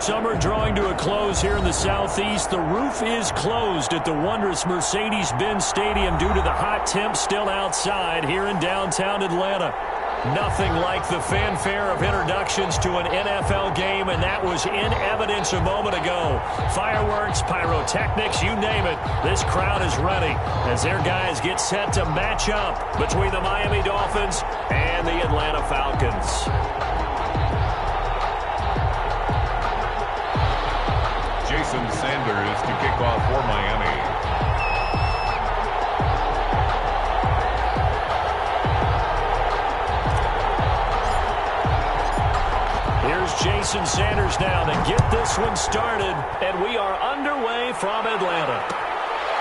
Summer drawing to a close here in the Southeast. The roof is closed at the wondrous Mercedes-Benz Stadium due to the hot temps still outside here in downtown Atlanta. Nothing like the fanfare of introductions to an NFL game, and that was in evidence a moment ago. Fireworks, pyrotechnics, you name it. This crowd is ready as their guys get set to match up between the Miami Dolphins and the Atlanta Falcons. Jason Sanders to kick off for Miami. Here's Jason Sanders now to get this one started, and we are underway from Atlanta.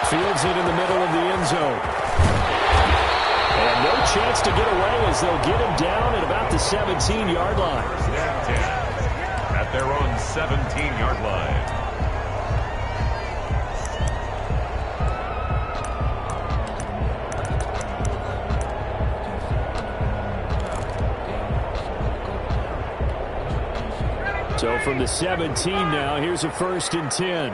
Fields it in the middle of the end zone. And no chance to get away as they'll get him down at about the 17-yard line. At their own 17-yard line. So from the 17 now, here's a 1st and 10.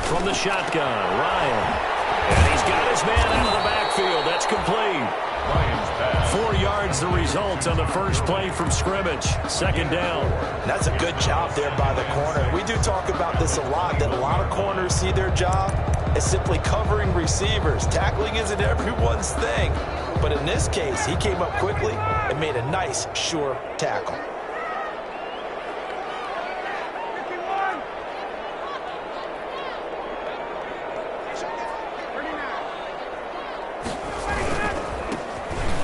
From the shotgun, Ryan. And he's got his man out of the backfield. That's complete. 4 yards the result on the first play from scrimmage. 2nd down. That's a good job there by the corner. We do talk about this a lot, that a lot of corners see their job as simply covering receivers. Tackling isn't everyone's thing. But in this case, he came up quickly and made a nice, sure tackle.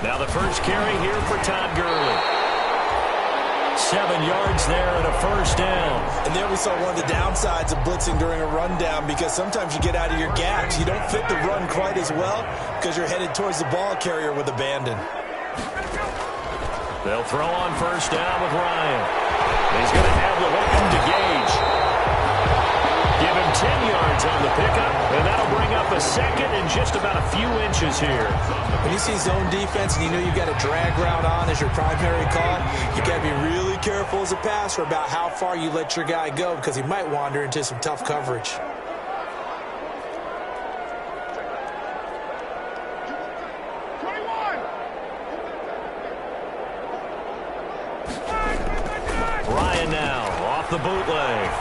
Now the first carry here for Todd Gurley. 7 yards there and a 1st down. And there we saw one of the downsides of blitzing during a rundown, because sometimes you get out of your gaps. You don't fit the run quite as well because you're headed towards the ball carrier with abandon. They'll throw on 1st down with Ryan. He's going to have the weapon to Gage. Give him 10 yards on the pickup, and that'll bring up a 2nd and just about a few inches here. When you see zone defense and you know you've got a drag route on as your primary call, you got to be really careful as a passer about how far you let your guy go, because he might wander into some tough coverage. Ryan now off the bootleg.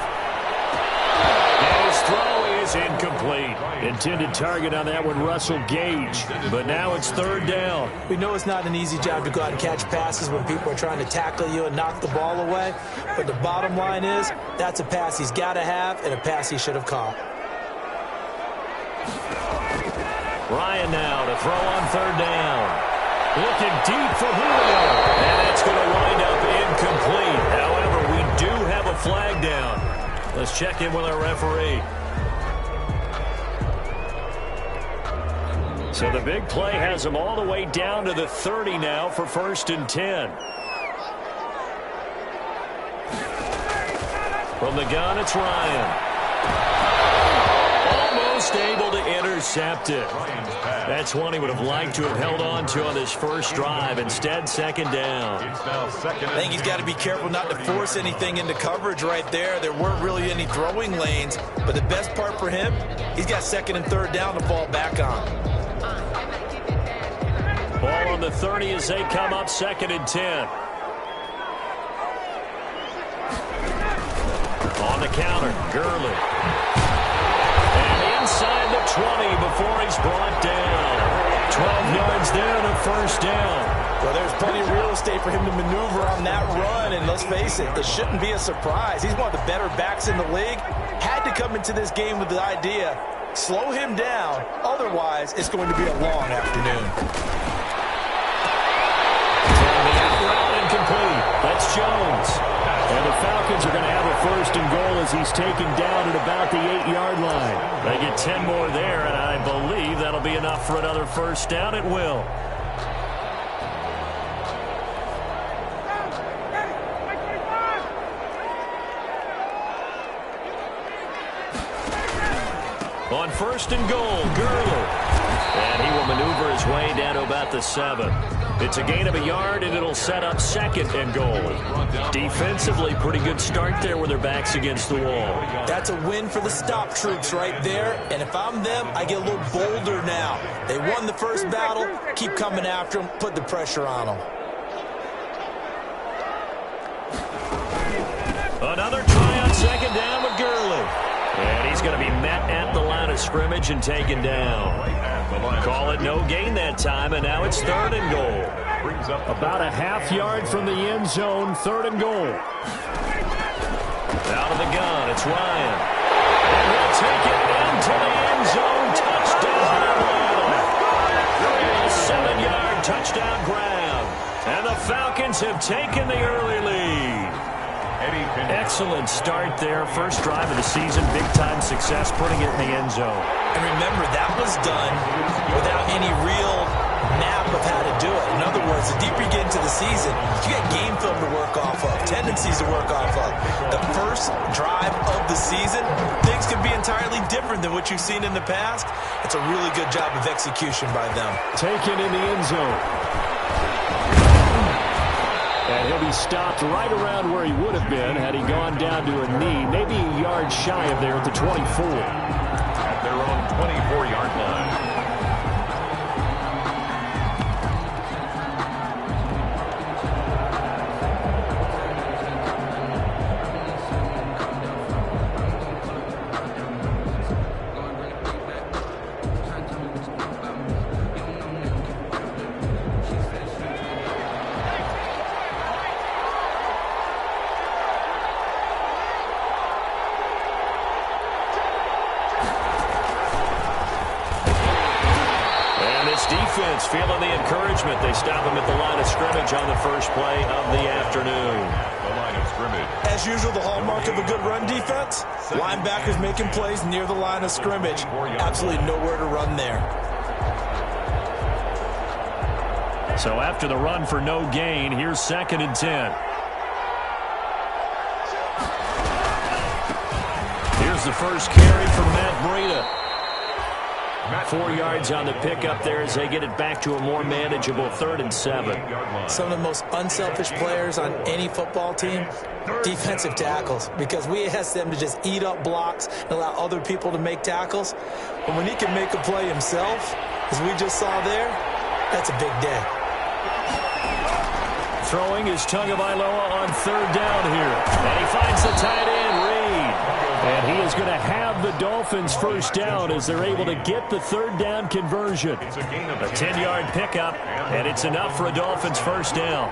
His throw is incomplete. Intended target on that one, Russell Gage. But now it's 3rd down. We know it's not an easy job to go out and catch passes when people are trying to tackle you and knock the ball away. But the bottom line is, that's a pass he's got to have and a pass he should have caught. Ryan now to throw on 3rd down. Looking deep for Julio. And that's going to wind up incomplete. However, we do have a flag down. Let's check in with our referee. So the big play has them all the way down to the 30 now for 1st and 10. From the gun, it's Ryan. Almost able to intercept it. That's one he would have liked to have held on to on this first drive. Instead, 2nd down. I think he's got to be careful not to force anything into coverage right there. There weren't really any throwing lanes. But the best part for him, he's got 2nd and 3rd down to fall back on. Ball on the 30 as they come up 2nd and 10. On the counter, Gurley. And inside the 20 before he's brought down. 12 yards there and a 1st down. Well, there's plenty of real estate for him to maneuver on that run, and let's face it, it shouldn't be a surprise. He's one of the better backs in the league. Had to come into this game with the idea, slow him down, otherwise it's going to be a long afternoon. Incomplete. That's Jones. And the Falcons are going to have a 1st and goal as he's taken down at about the 8-yard line. They get 10 more there, and I believe that'll be enough for another 1st down. It will. On 1st and goal, Gurley. And he will maneuver his way down to about the 7. It's a gain of a yard, and it'll set up 2nd and goal. Defensively, pretty good start there with their backs against the wall. That's a win for the stop troops right there. And if I'm them, I get a little bolder now. They won the first battle. Keep coming after them. Put the pressure on them. Another try on 2nd down with Gurley. And he's going to be met at the line of scrimmage and taken down. Call it no gain that time, and now it's 3rd and goal. About a half-yard from the end zone, 3rd and goal. Out of the gun, it's Ryan. And he'll take it into the end zone. Touchdown, Atlanta. A 7-yard touchdown grab. And the Falcons have taken the early lead. Excellent start there. First drive of the season. Big-time success putting it in the end zone. And remember, that was done without any real map of how to do it. In other words, the deeper you get into the season, you got game film to work off of, tendencies to work off of. The first drive of the season, things can be entirely different than what you've seen in the past. It's a really good job of execution by them. Taken in the end zone. And he'll be stopped right around where he would have been had he gone down to a knee, maybe a yard shy of there at the 24. At their own 24-yard line. Defense feeling the encouragement. They stop him at the line of scrimmage on the first play of the afternoon. The line of scrimmage. As usual, the hallmark of a good run defense, linebackers making plays near the line of scrimmage. Absolutely nowhere to run there. So after the run for no gain, here's 2nd and 10. Here's the first carry from Matt Breida. 4 yards on the pickup there as they get it back to a more manageable 3rd and 7. Some of the most unselfish players on any football team, defensive tackles, because we ask them to just eat up blocks and allow other people to make tackles. But when he can make a play himself, as we just saw there, that's a big day. Throwing is Tagovailoa on 3rd down here. And he finds the tight end, Reed. And he is going to have the Dolphins first down as they're able to get the 3rd down conversion. A 10-yard pickup, and it's enough for a Dolphins first down.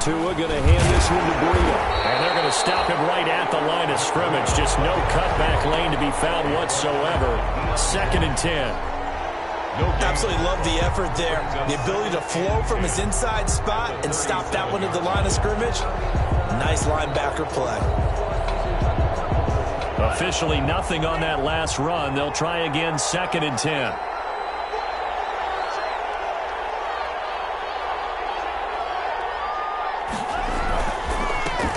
Tua going to hand this one to Breida. And they're going to stop him right at the line of scrimmage. Just no cutback lane to be found whatsoever. 2nd and 10. Absolutely love the effort there. The ability to flow from his inside spot and stop that one at the line of scrimmage. Nice linebacker play. Officially nothing on that last run. They'll try again 2nd and 10.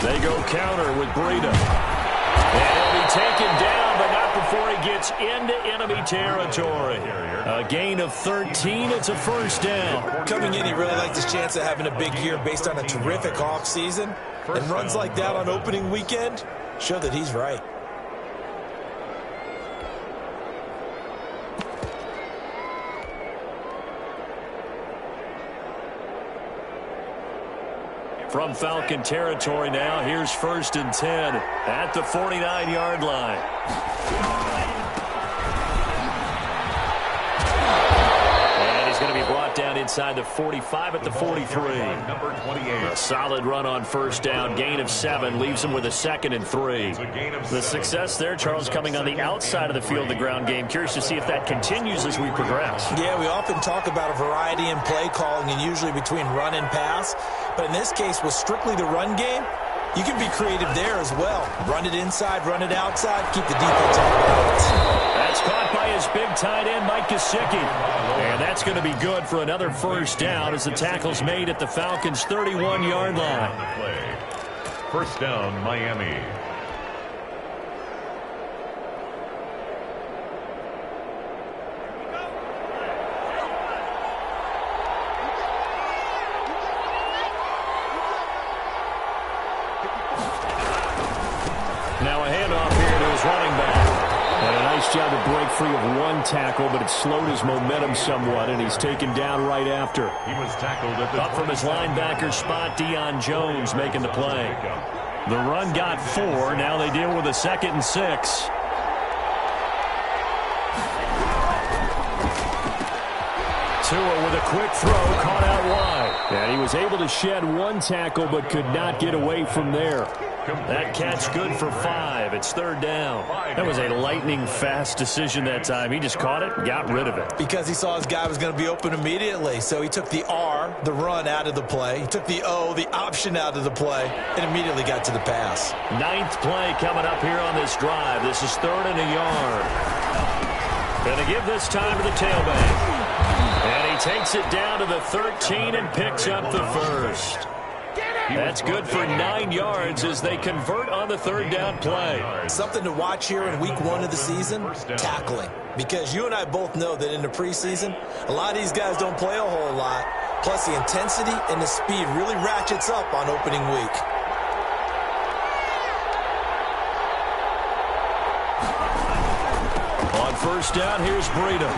They go counter with Breida. And he'll be taken down, but not before he gets into enemy territory. A gain of 13. It's a first down. Coming in, he really liked his chance of having a big year based on a terrific offseason. And runs like that on opening weekend show that he's right. From Falcon territory now, here's 1st and 10 at the 49-yard line. Going to be brought down inside the 45 at the 43. Number 28. A solid run on first down. Gain of 7 leaves him with a 2nd and 3. The success there, Charles, coming on the outside of the field, the ground game. Curious to see if that continues as we progress. Yeah, we often talk about a variety in play calling and usually between run and pass. But in this case, with strictly the run game, you can be creative there as well. Run it inside, run it outside, keep the defense on balance. That's caught by his big tight end, Mike Gesicki. And that's going to be good for another first down as the tackle's made at the Falcons' 31-yard line. First down, Miami. Now a handoff here to his running back. And a nice job to break free of one tackle, but it slowed his momentum somewhat, and he's taken down right after. He was tackled at the up from his linebacker spot, Deion Jones making the play. The run got 4. Now they deal with a 2nd and 6. Tua with a quick throw, caught out wide. And he was able to shed one tackle, but could not get away from there. That catch good for 5. It's 3rd down. That was a lightning-fast decision that time. He just caught it and got rid of it. Because he saw his guy was going to be open immediately. So he took the R, the run, out of the play. He took the O, the option, out of the play, and immediately got to the pass. 9th play coming up here on this drive. This is 3rd and a yard. Going to give this time to the tailback. And he takes it down to the 13 and picks up the first. That's good for 9 yards as they convert on the 3rd down play. Something to watch here in week 1 of the season, tackling. Because you and I both know that in the preseason, a lot of these guys don't play a whole lot. Plus the intensity and the speed really ratchets up on opening week. On 1st down, here's Breida.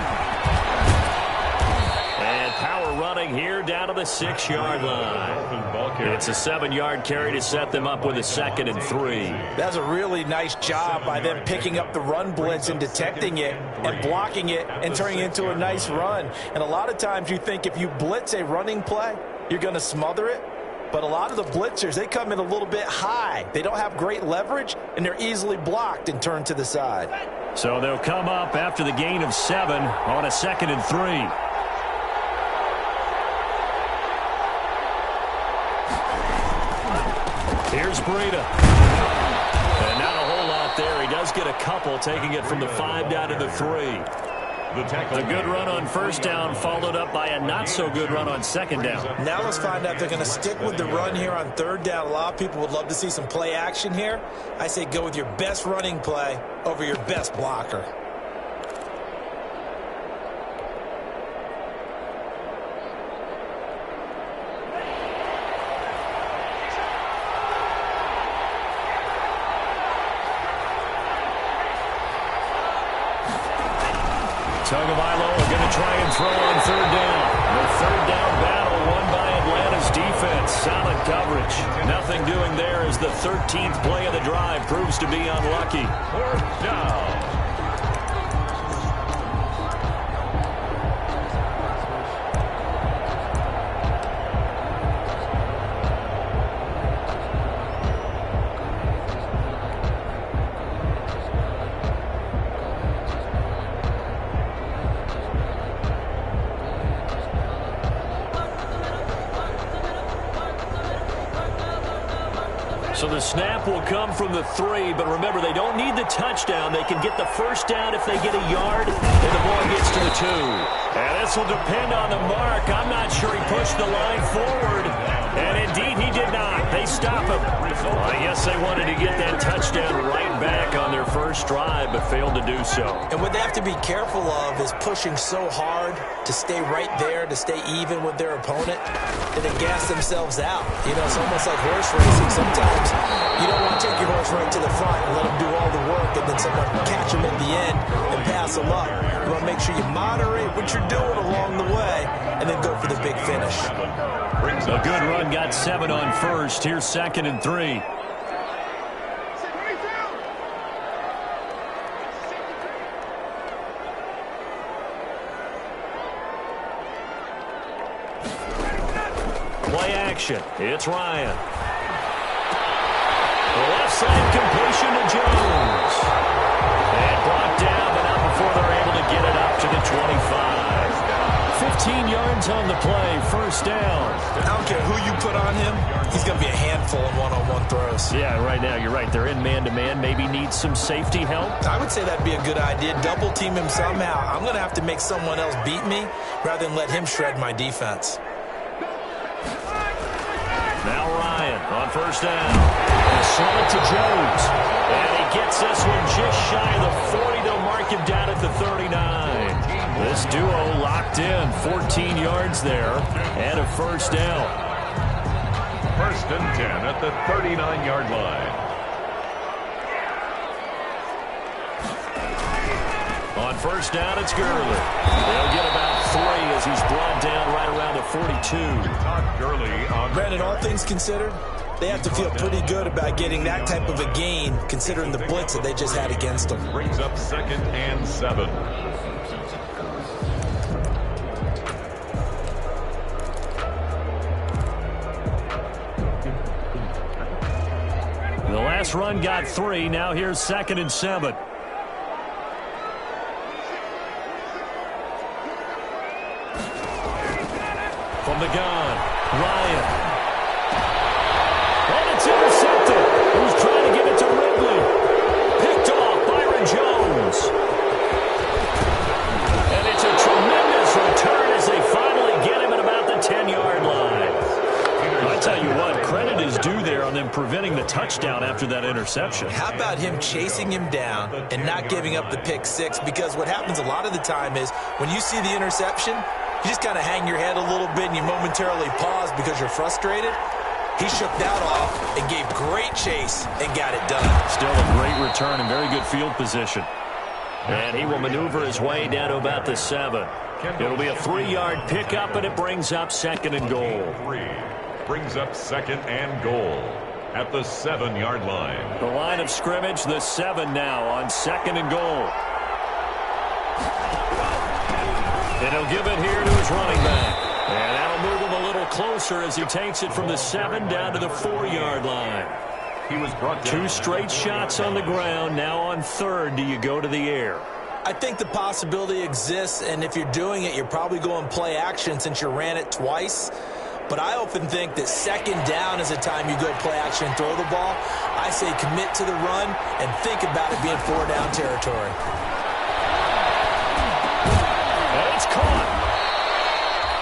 And power running here down to the 6-yard line. It's a 7-yard carry to set them up with a 2nd and 3. That's a really nice job by them picking up the run blitz and detecting it and blocking it and turning it into a nice run. And a lot of times you think if you blitz a running play, you're going to smother it. But a lot of the blitzers, they come in a little bit high. They don't have great leverage, and they're easily blocked and turned to the side. So they'll come up after the gain of 7 on a 2nd and 3. Here's Breida. And not a whole lot there. He does get a couple, taking it from the 5 down to the 3. A good run on 1st down, followed up by a not-so-good run on 2nd down. Now let's find out if they're going to stick with the run here on 3rd down. A lot of people would love to see some play action here. I say go with your best running play over your best blocker. Tagovailoa are going to try and throw on 3rd down. The 3rd down battle won by Atlanta's defense. Solid coverage. Nothing doing there as the 13th play of the drive proves to be unlucky. 4th down. So the snap will come from the 3, but remember, they don't need the touchdown. They can get the 1st down if they get a yard, and the ball gets to the 2. And this will depend on the mark. I'm not sure he pushed the line forward, and indeed he did not. They stop him. I guess they wanted to get that touchdown right back on their first drive, but failed to do so. And what they have to be careful of is pushing so hard to stay right there, to stay even with their opponent, that they gas themselves out. You know, it's almost like horse racing. Sometimes you don't want to take your horse right to the front and let them do all the work, and then someone catch them at the end and pass them up. You want to make sure you moderate what you're doing along the way and then go for the big finish. A good run, got 7 on 1st. Here's 2nd and 3. Play action. It's Ryan. The left side completion to Jones. And brought down, but not before they're able to get it up to the 25. 15 yards on the play, 1st down. I don't care who you put on him, he's going to be a handful in one-on-one throws. Yeah, right now, you're right. They're in man-to-man. Maybe needs some safety help. I would say that'd be a good idea. Double team him somehow. I'm going to have to make someone else beat me rather than let him shred my defense. Now Ryan on 1st down. Slow it to Jones. And he gets this one just shy of the 40. They'll mark him down at the 39. This duo locked in. 14 yards there and a 1st down. 1st and 10 at the 39-yard line. first down, it's Gurley. They'll get about 3 as he's brought down right around the 42. Todd Gurley on Brandon, all things considered, they have to feel pretty good about getting that type of a gain, considering the blitz that they just had against them. brings up 2nd and 7. The last run got 3. Now here's 2nd and 7. From the gun, Ryan. And it's intercepted. Who's trying to give it to Ridley? Picked off, Byron Jones. And it's a tremendous return as they finally get him at about the 10-yard line. I tell you what, credit is due there on them preventing the touchdown after that interception. How about him chasing him down and not giving up the pick six? Because what happens a lot of the time is when you see the interception, you just kind of hang your head a little bit and you momentarily pause because you're frustrated. He shook that off and gave great chase and got it done. Still a great return and very good field position. And he will maneuver his way down to about the 7. It'll be a 3-yard pickup, and it brings up 2nd and goal. 3 brings up 2nd and goal at the 7-yard line. The line of scrimmage, the 7 now on 2nd and goal. And he'll give it here to his running back. And that'll move him a little closer as he takes it from the 7 down to the 4-yard line. He was brought down. 2 straight shots on the ground. Now on 3rd, do you go to the air? I think the possibility exists, and if you're doing it, you're probably going play action since you ran it twice. But I often think that 2nd down is the time you go play action and throw the ball. I say commit to the run and think about it being 4-down territory. And it's caught.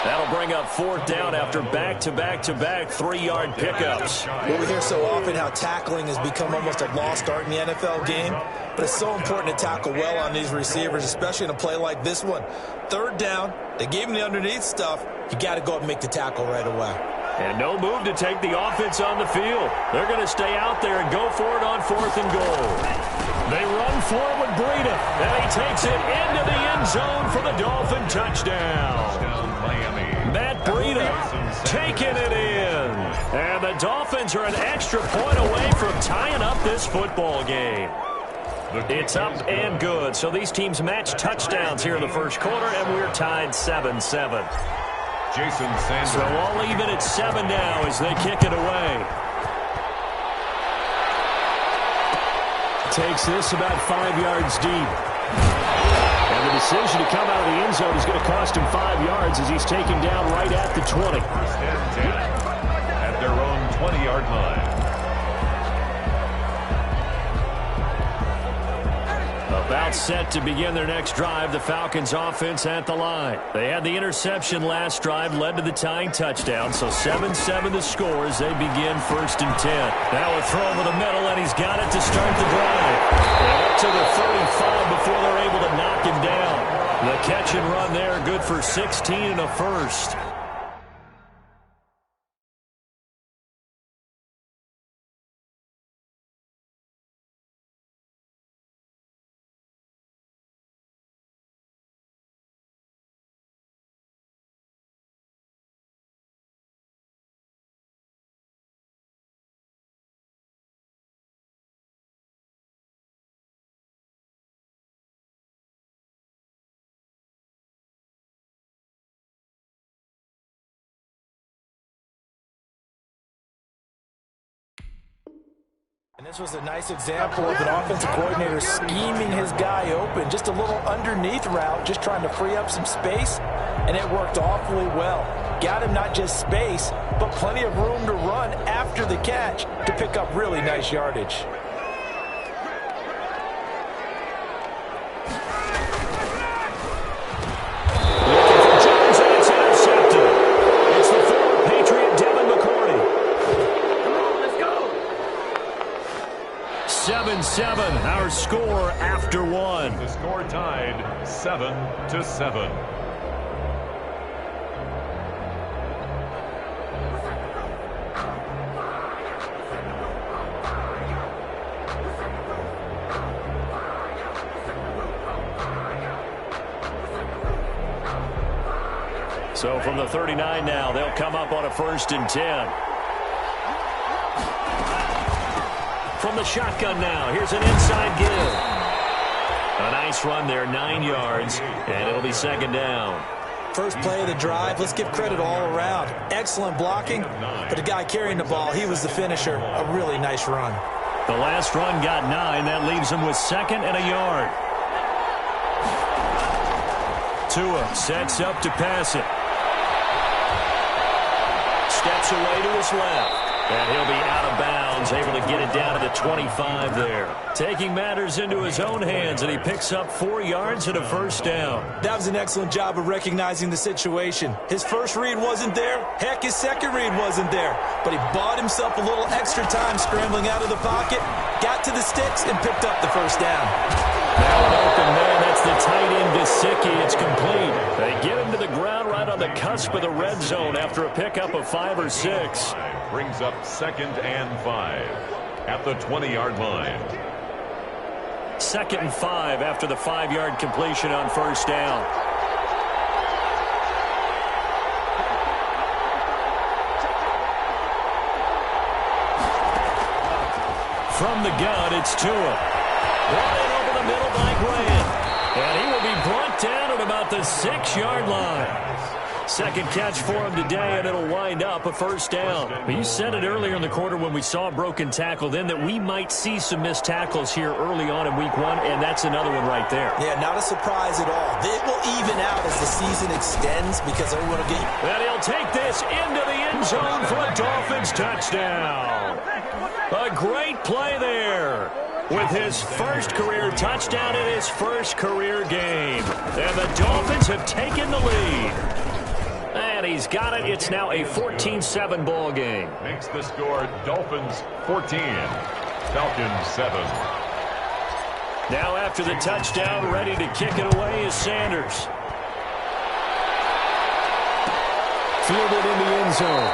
That'll bring up 4th down after back-to-back-to-back 3-yard pickups. Well, we hear so often how tackling has become almost a lost art in the NFL game. But it's so important to tackle well on these receivers, especially in a play like this one. 3rd down, they gave him the underneath stuff. You got to go up and make the tackle right away. And no move to take the offense on the field. They're going to stay out there and go for it on 4th and goal. They run for it with Breida, and he takes it into the end zone for the Dolphin touchdown. Miami. Matt Breida taking it in. And the Dolphins are an extra point away from tying up this football game. It's up and good. So these teams match touchdowns here in the first quarter, and we're tied 7-7. Jason Sanders. So all even at 7 now as they kick it away. Takes this about 5 yards deep. And the decision to come out of the end zone is going to cost him 5 yards as he's taken down right at the 20. 1st and 10 at their own 20-yard line. About set to begin their next drive, the Falcons offense at the line. They had the interception last drive, led to the tying touchdown, so 7-7 the score as they begin 1st and 10. Now a throw over the middle, and he's got it to start the drive. And up to the 35 before they're able to knock him down. The catch and run there, good for 16 and a first. And this was a nice example of an offensive coordinator scheming his guy open. Just a little underneath route, just trying to free up some space, and it worked awfully well. Got him not just space, but plenty of room to run after the catch to pick up really nice yardage. Jones, and it's intercepted. It's the former Patriot Devin McCourty. 7-7, our score after one. The score tied 7-7. So from the 39 now, they'll come up on a 1st and 10. From the shotgun now, here's an inside give. A nice run there, 9 yards, and it'll be 2nd down. First play of the drive, let's give credit all around. Excellent blocking, but the guy carrying the ball, he was the finisher. A really nice run. The last run got 9. That leaves him with 2nd and a yard. Tua sets up to pass it. Steps away to his left. And he'll be out of bounds, able to get it down to the 25 there. Taking matters into his own hands, and he picks up 4 yards and a 1st down. That was an excellent job of recognizing the situation. His first read wasn't there. Heck, his second read wasn't there. But he bought himself a little extra time scrambling out of the pocket, got to the sticks, and picked up the 1st down. Now an open man, that's the tight end, Gesicki. It's complete. They get him to the ground right on the cusp of the red zone after a pickup of 5 or 6. Brings up 2nd and 5 at the 20-yard line. 2nd and 5 after the 5-yard completion on 1st down. From the gun, it's Tua. Brought in over the middle by Graham. And he will be brought down at about the 6-yard line. 2nd catch for him today, and it'll wind up a 1st down. Well, you said it earlier in the quarter when we saw a broken tackle then that we might see some missed tackles here early on in week 1, and that's another one right there. Yeah, not a surprise at all. It will even out as the season extends because everyone will get... And he'll take this into the end zone for a Dolphins touchdown. A great play there with his first career touchdown in his first career game. And the Dolphins have taken the lead. And he's got it. It's now a 14-7 ball game. Makes the score Dolphins 14, Falcons 7. Now after the touchdown, ready to kick it away is Sanders. Fielded in the end zone.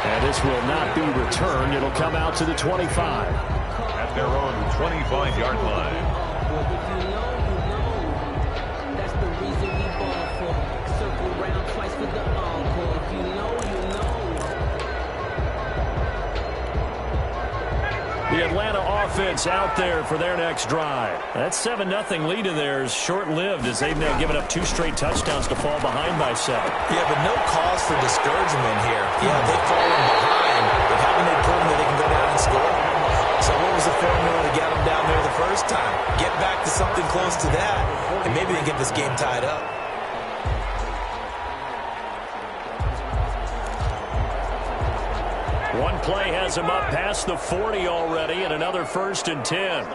And this will not be returned. It'll come out to the 25. At their own 25-yard line. The Atlanta offense out there for their next drive. That 7-0 lead of theirs short-lived as they've now given up 2 straight touchdowns to fall behind by 7. Yeah, but no cause for discouragement here. Yeah, they've fallen behind, but haven't they proven that they can go down and score? So what was the formula to get them down there the first time? Get back to something close to that, and maybe they get this game tied up. One play has him up past the 40 already, and another 1st and 10.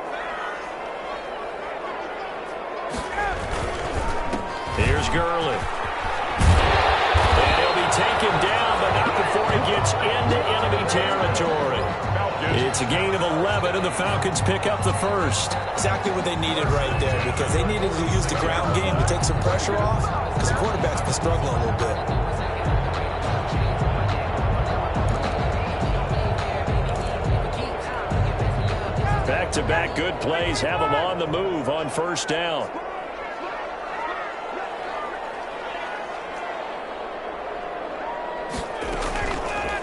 Here's Gurley. And he'll be taken down, but not before he gets into enemy territory. It's a gain of 11, and the Falcons pick up the 1st. Exactly what they needed right there, because they needed to use the ground game to take some pressure off, because the quarterback's been struggling a little bit. Back-to-back good plays have them on the move on 1st down.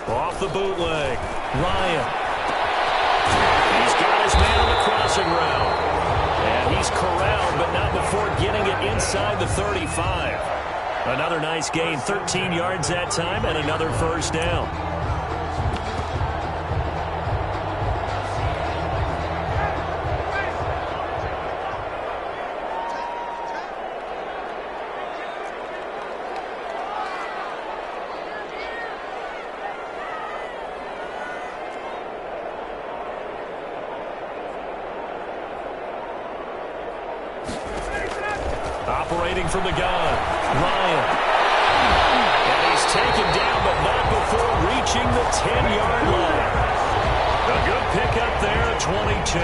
Off the bootleg. Ryan. He's got his man on the crossing route. And he's corralled, but not before getting it inside the 35. Another nice gain, 13 yards that time, and another 1st down. Operating from the gun, Ryan. And he's taken down, but not before reaching the 10-yard line. A good pickup there at 22.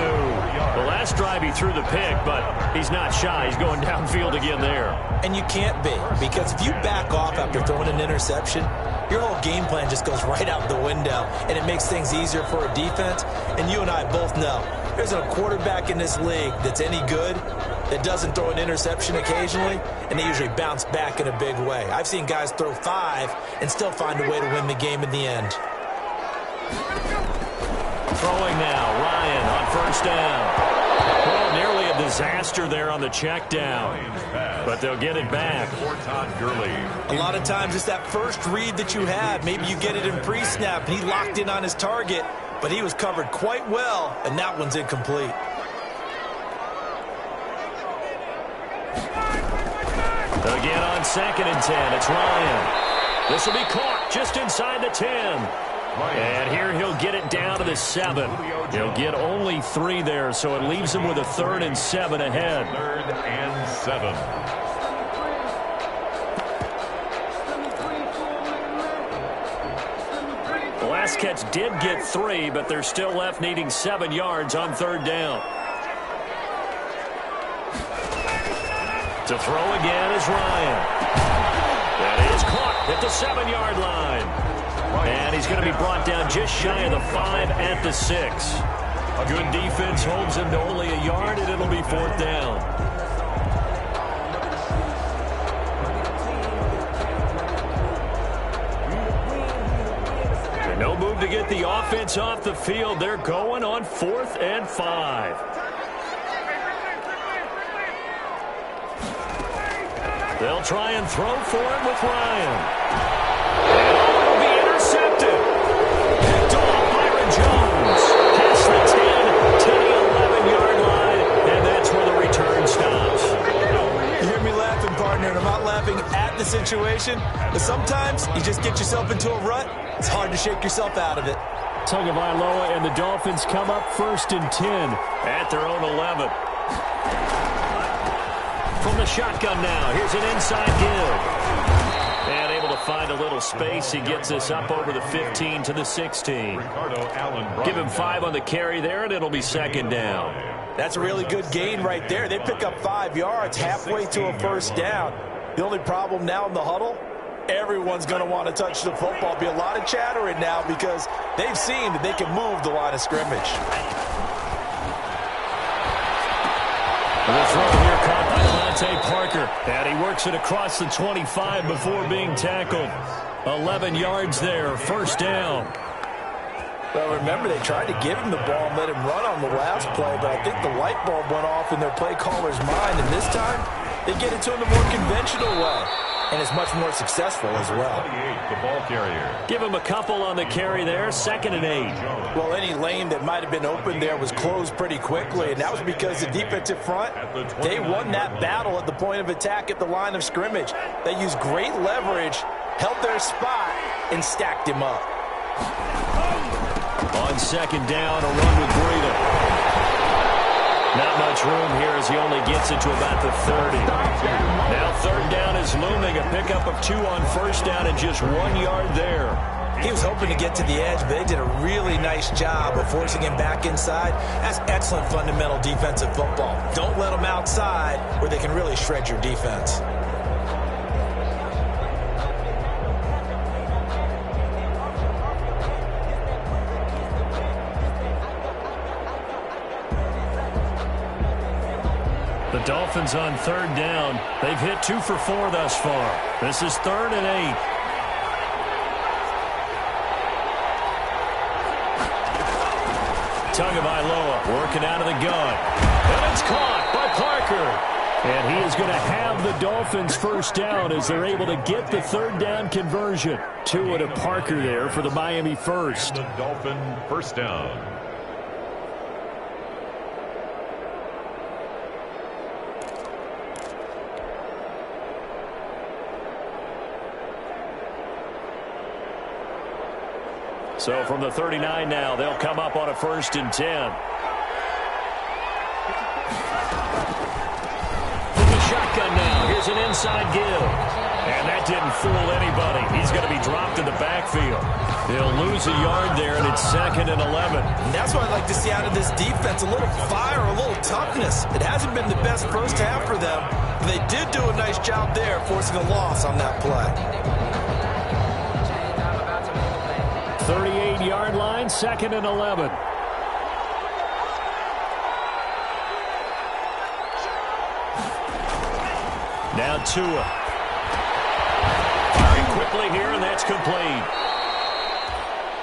The last drive he threw the pick, but he's not shy. He's going downfield again there. And you can't be, because if you back off after throwing an interception, your whole game plan just goes right out the window, and it makes things easier for a defense. And you and I both know there's a quarterback in this league that's any good. that doesn't throw an interception occasionally, and they usually bounce back in a big way. I've seen guys throw 5 and still find a way to win the game in the end. Throwing now, Ryan on first down. Well, nearly a disaster there on the check down, but they'll get it back. A lot of times it's that first read that you have. Maybe you get it in pre-snap, and he locked in on his target, but he was covered quite well, and that one's incomplete. Again on 2nd and 10, it's Ryan. This will be caught just inside the 10. And here he'll get it down to the 7. He'll get only 3 there, so it leaves him with a 3rd and 7 ahead. 3rd and 7. The last catch did get 3, but they're still left needing 7 yards on 3rd down. To throw again is Ryan. That is caught at the 7-yard line. And he's going to be brought down just shy of the 5 at the 6. A good defense holds him to only a yard, and it'll be 4th down. And no move to get the offense off the field. They're going on 4th and 5. They'll try and throw for it with Ryan. It'll be intercepted. Picked off Byron Jones. Past the 10 to the 11-yard line, and that's where the return stops. You hear me laughing, partner, and I'm not laughing at the situation, but sometimes you just get yourself into a rut. It's hard to shake yourself out of it. Tagovailoa and the Dolphins come up 1st and 10 at their own 11. From the shotgun now, here's an inside give. And able to find a little space. He gets this up over the 15 to the 16. Give him 5 on the carry there, and it'll be 2nd down. That's a really good gain right there. They pick up 5 yards halfway to a 1st down. The only problem now in the huddle, everyone's going to want to touch the football. Be a lot of chattering now because they've seen that they can move the line of scrimmage. The throw here caught by Devontae Parker. And he works it across the 25 before being tackled. 11 yards there, 1st down. Well, remember, they tried to give him the ball and let him run on the last play, but I think the light bulb went off in their play caller's mind, and this time they get it to him the more conventional way, and it's much more successful as well. The ball carrier. Give him a couple on the carry there, 2nd and 8. Well, any lane that might have been open there was closed pretty quickly, and that was because the defensive front, they won that battle at the point of attack at the line of scrimmage. They used great leverage, held their spot, and stacked him up. On 2nd down, a run with Breida. Not much room here as he only gets it to about the 30. Now 3rd down is looming. A pickup of 2 on 1st down and just 1 yard there. He was hoping to get to the edge, but they did a really nice job of forcing him back inside. That's excellent fundamental defensive football. Don't let them outside where they can really shred your defense. The Dolphins on 3rd down. They've hit 2 for 4 thus far. This is 3rd and 8. Tagovailoa working out of the gun. And it's caught by Parker. And he is going to have the Dolphins 1st down as they're able to get the 3rd down conversion. Tua to Parker there for the Miami first. The Dolphin 1st down. So from the 39 now, they'll come up on a 1st and 10. From the shotgun now, here's an inside give. And that didn't fool anybody. He's going to be dropped in the backfield. They'll lose a yard there, and it's 2nd and 11. And that's what I'd like to see out of this defense, a little fire, a little toughness. It hasn't been the best first half for them, but they did do a nice job there forcing a loss on that play. 38-yard line, 2nd and 11. Now Tua. Firing quickly here, and that's complete.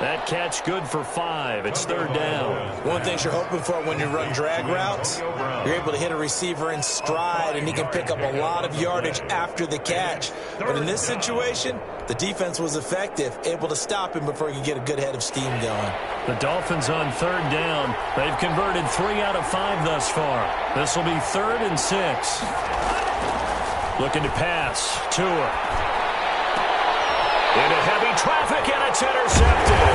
That catch good for 5. It's third down. One of the things you're hoping for when you run drag routes, you're able to hit a receiver in stride, and he can pick up a lot of yardage after the catch. But in this situation, the defense was effective, able to stop him before he could get a good head of steam going. The Dolphins on third down. They've converted 3 out of 5 thus far. This will be 3rd and 6. Looking to pass. Tua. Into heavy traffic, and it's intercepted.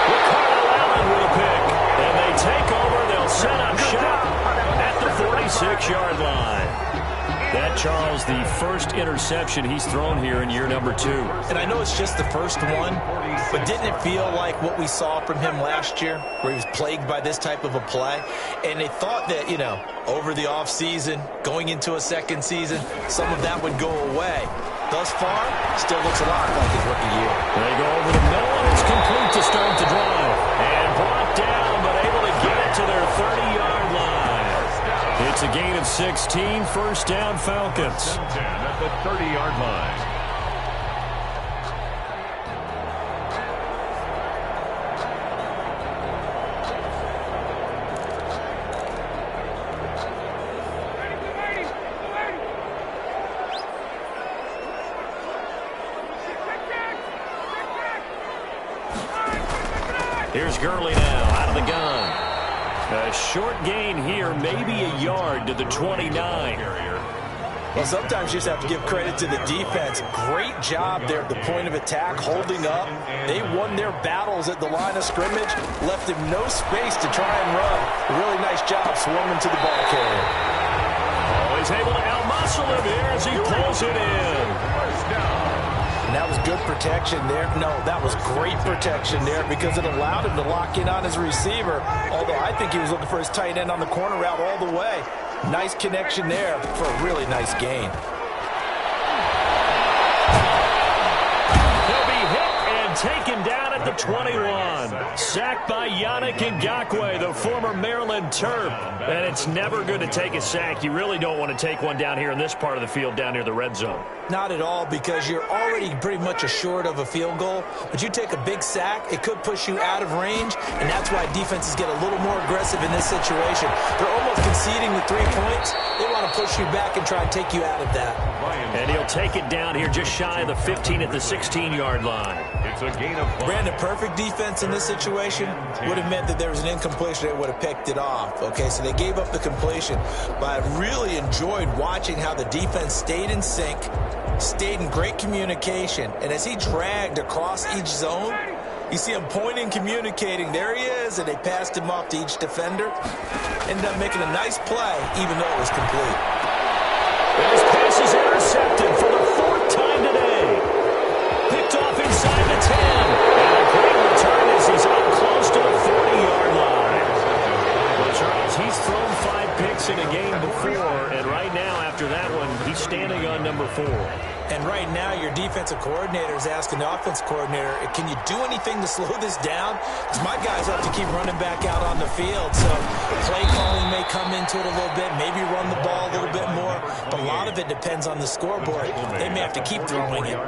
Ricardo Allen with a pick. And they take over. They'll set up shop at the 46-yard line. That, Charles, the first interception he's thrown here in year number 2. And I know it's just the first one, but didn't it feel like what we saw from him last year, where he was plagued by this type of a play? And they thought that, over the offseason, going into a second season, some of that would go away. Thus far, still looks a lot like his rookie year. They go over the middle, and it's complete to start the drive. And brought down, but able to get it to their 30-yard line. It's a gain of 16, first down Falcons. 10 at the 30-yard line. Here's Gurley now, out of the gun. A short gain here, maybe a yard to the 29. Well, sometimes you just have to give credit to the defense. Great job there at the point of attack, holding up. They won their battles at the line of scrimmage, left him no space to try and run. A really nice job swarming to the ball carrier. Oh, he's able to out-muscle him here as he pulls it in. And that was good protection there. No, that was great protection there because it allowed him to lock in on his receiver, although I think he was looking for his tight end on the corner route all the way. Nice connection there for a really nice gain. He'll be hit and taken down at the 21. Sacked by Yannick Ngakoue, the former Maryland Terp. And it's never good to take a sack. You really don't want to take one down here in this part of the field, down near the red zone. Not at all, because you're already pretty much assured of a field goal. But you take a big sack, it could push you out of range, and that's why defenses get a little more aggressive in this situation. They're almost conceding the 3 points. They want to push you back and try and take you out of that. And he'll take it down here just shy of the 15 at the 16-yard line. It's a gain of 5. Brandon, perfect defense in this situation would have meant that there was an incompletion. They would have picked it off. Okay, so they gave up the completion. But I really enjoyed watching how the defense stayed in sync, stayed in great communication, and as he dragged across each zone, you see him pointing, communicating. There he is, and they passed him off to each defender. Ended up making a nice play, even though it was complete. And his pass is intercepted for the 4th time today. Picked off inside the 10. And a great return as he's up close to the 40-yard line. Well, Charles, he's thrown 5 picks in a game before, and right now, after that one, he's standing on number 4. And right now, your defensive coordinator is asking the offense coordinator, can you do anything to slow this down? Because my guys have to keep running back out on the field. So play calling may come into it a little bit, maybe run the ball a little bit more. But a lot of it depends on the scoreboard. They may have to keep throwing it.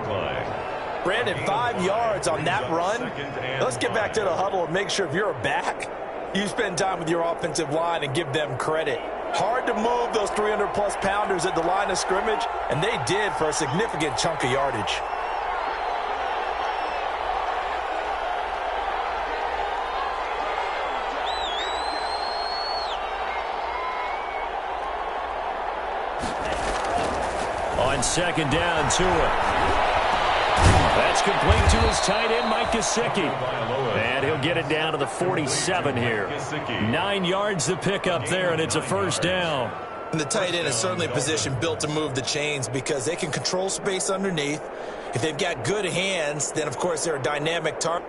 Brandon, 5 yards on that run. Let's get back to the huddle and make sure if you're a back, you spend time with your offensive line and give them credit. Hard to move those 300-plus pounders at the line of scrimmage, and they did for a significant chunk of yardage. On second down, Tua. That's complete to his tight end, Mike Gesicki. And he'll get it down to the 47 here. 9 yards to pick up there, and it's a first down. And the tight end is certainly a position built to move the chains because they can control space underneath. If they've got good hands, then, of course, they're a dynamic target.